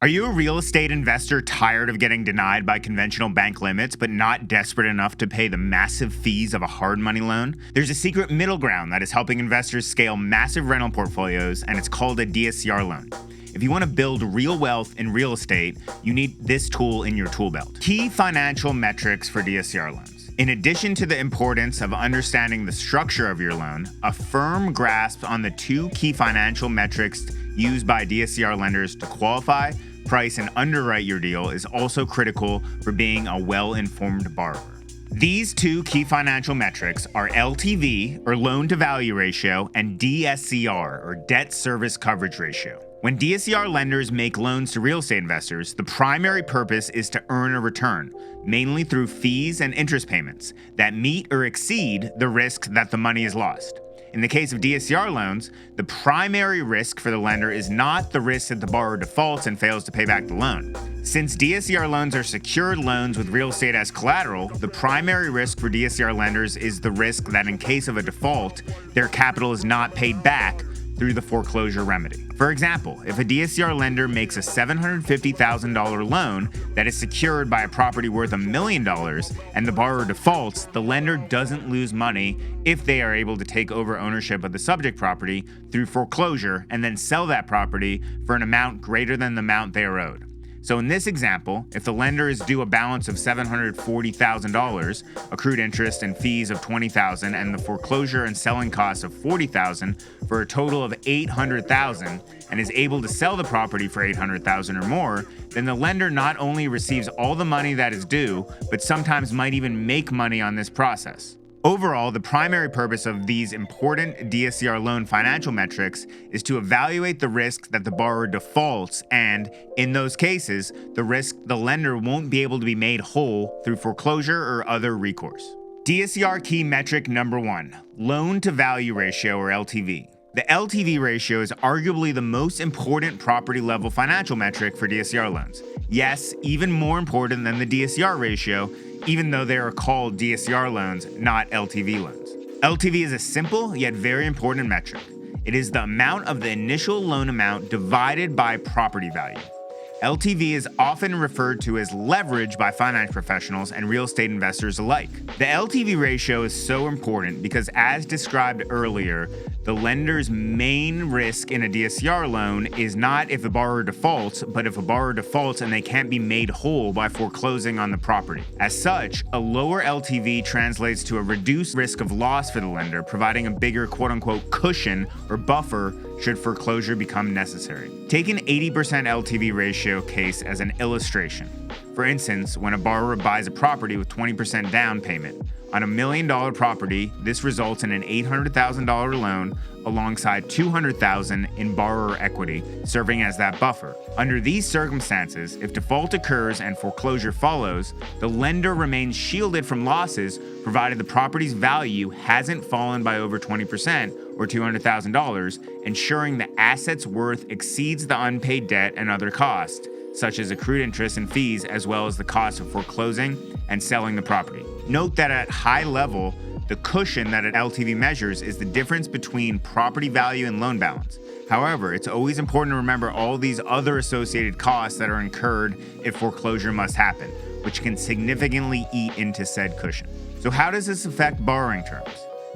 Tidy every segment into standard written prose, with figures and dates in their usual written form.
Are you a real estate investor tired of getting denied by conventional bank limits, but not desperate enough to pay the massive fees of a hard money loan? There's a secret middle ground that is helping investors scale massive rental portfolios, and it's called a DSCR loan. If you want to build real wealth in real estate, you need this tool in your tool belt. Key financial metrics for DSCR loans. In addition to the importance of understanding the structure of your loan, a firm grasp on the two key financial metrics used by DSCR lenders to qualify, price, and underwrite your deal is also critical for being a well-informed borrower. These two key financial metrics are LTV, or loan-to-value ratio, and DSCR, or debt service coverage ratio. When DSCR lenders make loans to real estate investors, the primary purpose is to earn a return, mainly through fees and interest payments that meet or exceed the risk that the money is lost. In the case of DSCR loans, the primary risk for the lender is not the risk that the borrower defaults and fails to pay back the loan. Since DSCR loans are secured loans with real estate as collateral, the primary risk for DSCR lenders is the risk that in case of a default, their capital is not paid back through the foreclosure remedy. For example, if a DSCR lender makes a $750,000 loan that is secured by a property worth $1 million and the borrower defaults, the lender doesn't lose money if they are able to take over ownership of the subject property through foreclosure and then sell that property for an amount greater than the amount they are owed. So in this example, if the lender is due a balance of $740,000, accrued interest and fees of $20,000, and the foreclosure and selling costs of $40,000 for a total of $800,000, and is able to sell the property for $800,000 or more, then the lender not only receives all the money that is due, but sometimes might even make money on this process. Overall, the primary purpose of these important DSCR loan financial metrics is to evaluate the risk that the borrower defaults and, in those cases, the risk the lender won't be able to be made whole through foreclosure or other recourse. DSCR key metric number 1, loan-to-value ratio, or LTV. The LTV ratio is arguably the most important property-level financial metric for DSCR loans. Yes, even more important than the DSCR ratio, even though they are called DSCR loans, not LTV loans. LTV is a simple yet very important metric. It is the amount of the initial loan amount divided by property value. LTV is often referred to as leverage by finance professionals and real estate investors alike. The LTV ratio is so important because, as described earlier, the lender's main risk in a DSCR loan is not if the borrower defaults, but if a borrower defaults and they can't be made whole by foreclosing on the property. As such, a lower LTV translates to a reduced risk of loss for the lender, providing a bigger quote-unquote cushion or buffer should foreclosure become necessary. Take an 80% LTV ratio case as an illustration. For instance, when a borrower buys a property with 20% down payment, on a $1 million property, this results in an $800,000 loan alongside $200,000 in borrower equity, serving as that buffer. Under these circumstances, if default occurs and foreclosure follows, the lender remains shielded from losses provided the property's value hasn't fallen by over 20% or $200,000, ensuring the asset's worth exceeds the unpaid debt and other costs, such as accrued interest and fees, as well as the cost of foreclosing and selling the property. Note that at high level, the cushion that an LTV measures is the difference between property value and loan balance. However, it's always important to remember all these other associated costs that are incurred if foreclosure must happen, which can significantly eat into said cushion. So how does this affect borrowing terms?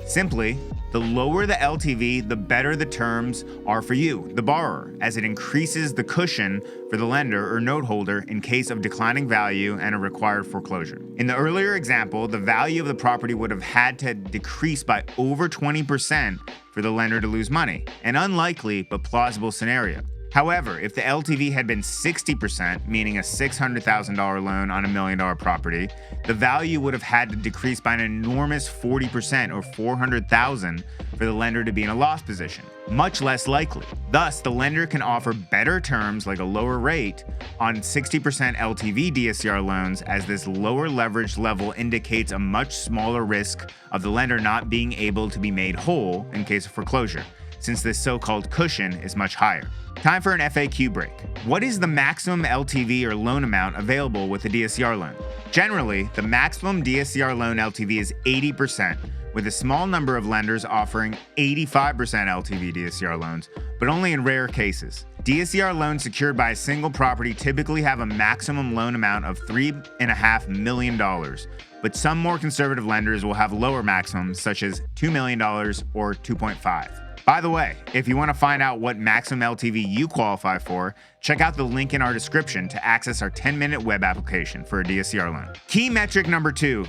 Simply, the lower the LTV, the better the terms are for you, the borrower, as it increases the cushion for the lender or note holder in case of declining value and a required foreclosure. In the earlier example, the value of the property would have had to decrease by over 20% for the lender to lose money, an unlikely but plausible scenario. However, if the LTV had been 60%, meaning a $600,000 loan on a $1 million property, the value would have had to decrease by an enormous 40% or $400,000 for the lender to be in a loss position, much less likely. Thus, the lender can offer better terms like a lower rate on 60% LTV DSCR loans, as this lower leverage level indicates a much smaller risk of the lender not being able to be made whole in case of foreclosure, since this so-called cushion is much higher. Time for an FAQ break. What is the maximum LTV or loan amount available with a DSCR loan? Generally, the maximum DSCR loan LTV is 80%, with a small number of lenders offering 85% LTV DSCR loans, but only in rare cases. DSCR loans secured by a single property typically have a maximum loan amount of $3.5 million, but some more conservative lenders will have lower maximums, such as $2 million or 2.5. By the way, if you want to find out what maximum LTV you qualify for, check out the link in our description to access our 10-minute web application for a DSCR loan. Key metric number 2,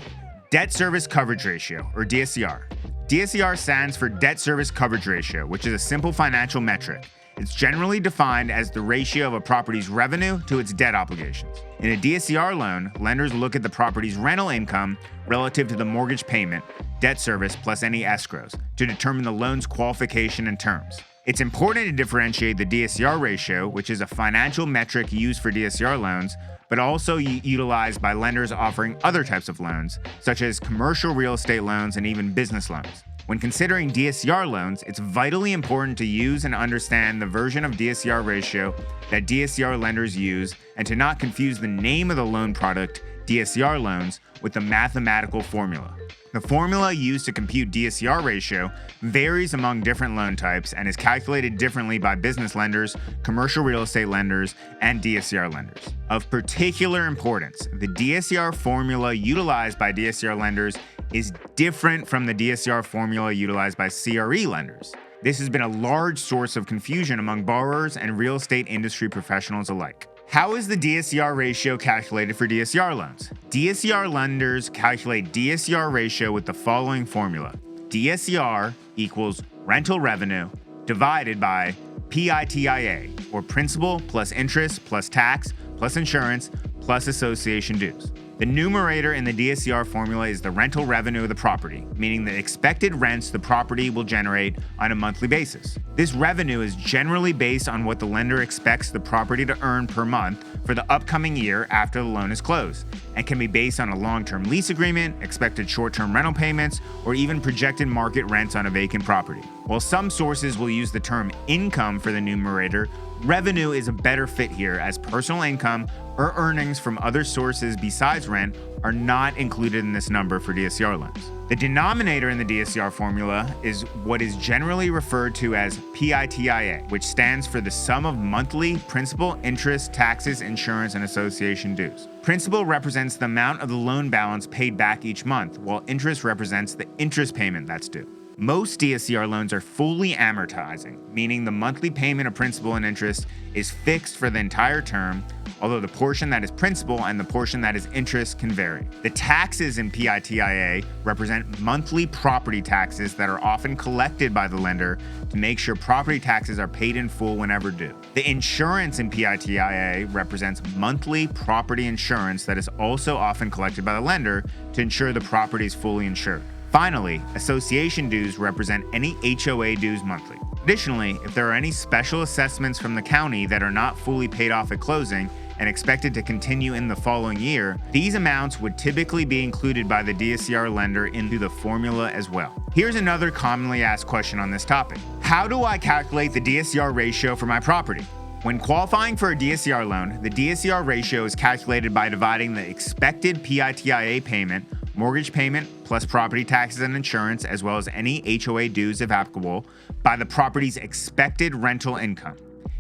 debt service coverage ratio, or DSCR. DSCR stands for debt service coverage ratio, which is a simple financial metric. It's generally defined as the ratio of a property's revenue to its debt obligations. In a DSCR loan, lenders look at the property's rental income relative to the mortgage payment, debt service, plus any escrows to determine the loan's qualification and terms. It's important to differentiate the DSCR ratio, which is a financial metric used for DSCR loans, but also utilized by lenders offering other types of loans, such as commercial real estate loans and even business loans. When considering DSCR loans, it's vitally important to use and understand the version of DSCR ratio that DSCR lenders use and to not confuse the name of the loan product, DSCR loans, with the mathematical formula. The formula used to compute DSCR ratio varies among different loan types and is calculated differently by business lenders, commercial real estate lenders, and DSCR lenders. Of particular importance, the DSCR formula utilized by DSCR lenders is different from the DSCR formula utilized by CRE lenders. This has been a large source of confusion among borrowers and real estate industry professionals alike. How is the DSCR ratio calculated for DSCR loans? DSCR lenders calculate DSCR ratio with the following formula. DSCR equals rental revenue divided by PITIA, or principal plus interest plus tax plus insurance plus association dues. The numerator in the DSCR formula is the rental revenue of the property, meaning the expected rents the property will generate on a monthly basis. This revenue is generally based on what the lender expects the property to earn per month for the upcoming year after the loan is closed, and can be based on a long-term lease agreement, expected short-term rental payments, or even projected market rents on a vacant property. While some sources will use the term income for the numerator, revenue is a better fit here, as personal income or earnings from other sources besides rent are not included in this number for DSCR loans. The denominator in the DSCR formula is what is generally referred to as PITIA, which stands for the sum of monthly principal, interest, taxes, insurance, and association dues. Principal represents the amount of the loan balance paid back each month, while interest represents the interest payment that's due. Most DSCR loans are fully amortizing, meaning the monthly payment of principal and interest is fixed for the entire term, although the portion that is principal and the portion that is interest can vary. The taxes in PITIA represent monthly property taxes that are often collected by the lender to make sure property taxes are paid in full whenever due. The insurance in PITIA represents monthly property insurance that is also often collected by the lender to ensure the property is fully insured. Finally, association dues represent any HOA dues monthly. Additionally, if there are any special assessments from the county that are not fully paid off at closing and expected to continue in the following year, these amounts would typically be included by the DSCR lender into the formula as well. Here's another commonly asked question on this topic. How do I calculate the DSCR ratio for my property? When qualifying for a DSCR loan, the DSCR ratio is calculated by dividing the expected PITIA payment, mortgage payment, plus property taxes and insurance, as well as any HOA dues if applicable, by the property's expected rental income.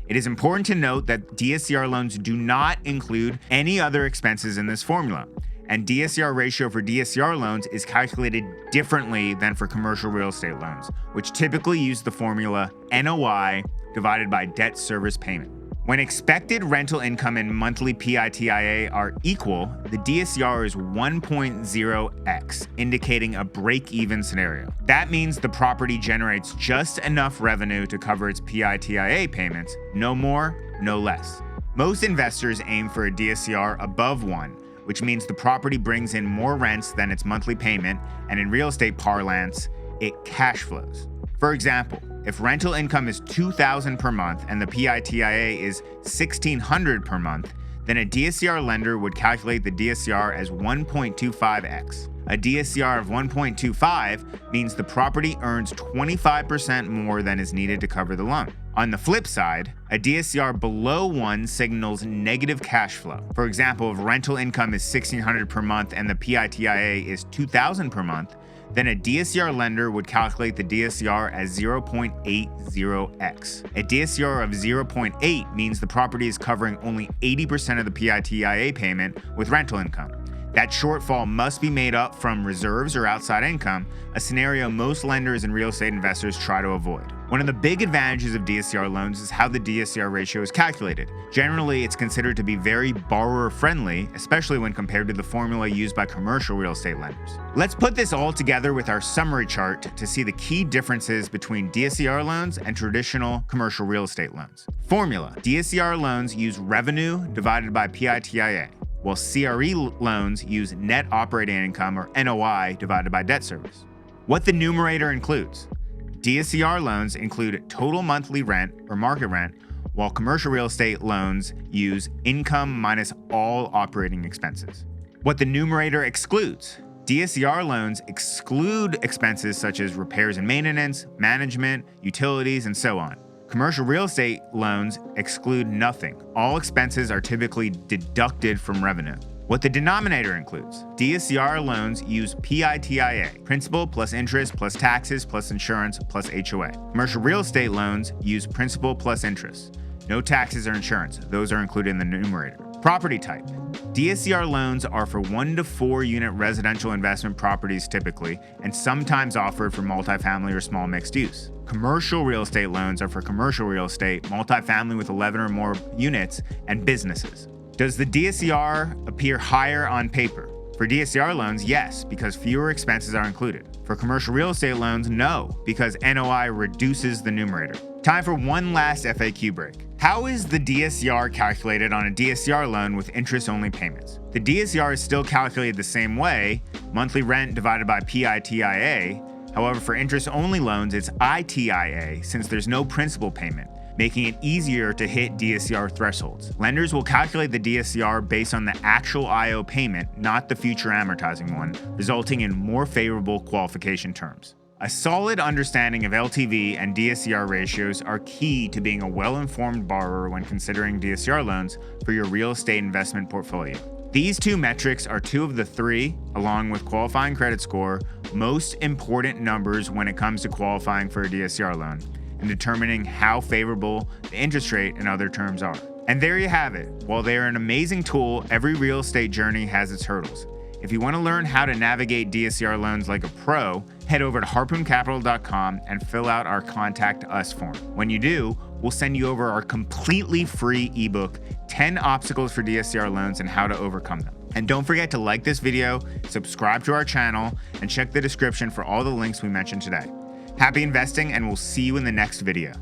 It is important to note that DSCR loans do not include any other expenses in this formula, and DSCR ratio for DSCR loans is calculated differently than for commercial real estate loans, which typically use the formula NOI divided by debt service payment. When expected rental income and monthly PITIA are equal, the DSCR is 1.0x, indicating a break-even scenario. That means the property generates just enough revenue to cover its PITIA payments, no more, no less. Most investors aim for a DSCR above 1, which means the property brings in more rents than its monthly payment, and in real estate parlance, it cash flows. For example, if rental income is $2,000 per month and the PITIA is $1,600 per month, then a DSCR lender would calculate the DSCR as 1.25x. A DSCR of 1.25 means the property earns 25% more than is needed to cover the loan. On the flip side, a DSCR below 1 signals negative cash flow. For example, if rental income is $1,600 per month and the PITIA is $2,000 per month, Then a DSCR lender would calculate the DSCR as 0.80x. A DSCR of 0.8 means the property is covering only 80% of the PITIA payment with rental income. That shortfall must be made up from reserves or outside income, a scenario most lenders and real estate investors try to avoid. One of the big advantages of DSCR loans is how the DSCR ratio is calculated. Generally, it's considered to be very borrower-friendly, especially when compared to the formula used by commercial real estate lenders. Let's put this all together with our summary chart to see the key differences between DSCR loans and traditional commercial real estate loans. Formula: DSCR loans use revenue divided by PITIA, while CRE loans use net operating income, or NOI, divided by debt service. What the numerator includes: DSCR loans include total monthly rent or market rent, while commercial real estate loans use income minus all operating expenses. What the numerator excludes: DSCR loans exclude expenses such as repairs and maintenance, management, utilities, and so on. Commercial real estate loans exclude nothing. All expenses are typically deducted from revenue. What the denominator includes: DSCR loans use PITIA, principal plus interest plus taxes plus insurance plus HOA. Commercial real estate loans use principal plus interest. No taxes or insurance. Those are included in the numerator. Property type: DSCR loans are for 1 to 4 unit residential investment properties typically, and sometimes offered for multifamily or small mixed use. Commercial real estate loans are for commercial real estate, multifamily with 11 or more units, and businesses. Does the DSCR appear higher on paper? For DSCR loans, yes, because fewer expenses are included. For commercial real estate loans, no, because NOI reduces the numerator. Time for one last FAQ break. How is the DSCR calculated on a DSCR loan with interest-only payments? The DSCR is still calculated the same way, monthly rent divided by PITIA. However, for interest-only loans, it's ITIA, since there's no principal payment, making it easier to hit DSCR thresholds. Lenders will calculate the DSCR based on the actual IO payment, not the future amortizing one, resulting in more favorable qualification terms. A solid understanding of LTV and DSCR ratios are key to being a well-informed borrower when considering DSCR loans for your real estate investment portfolio. These two metrics are two of the three, along with qualifying credit score, most important numbers when it comes to qualifying for a DSCR loan and determining how favorable the interest rate and other terms are. And there you have it. While they are an amazing tool, every real estate journey has its hurdles. If you want to learn how to navigate DSCR loans like a pro, head over to harpooncapital.com and fill out our Contact Us form. When you do, we'll send you over our completely free ebook, 10 Obstacles for DSCR Loans and How to Overcome Them. And don't forget to like this video, subscribe to our channel, and check the description for all the links we mentioned today. Happy investing, and we'll see you in the next video.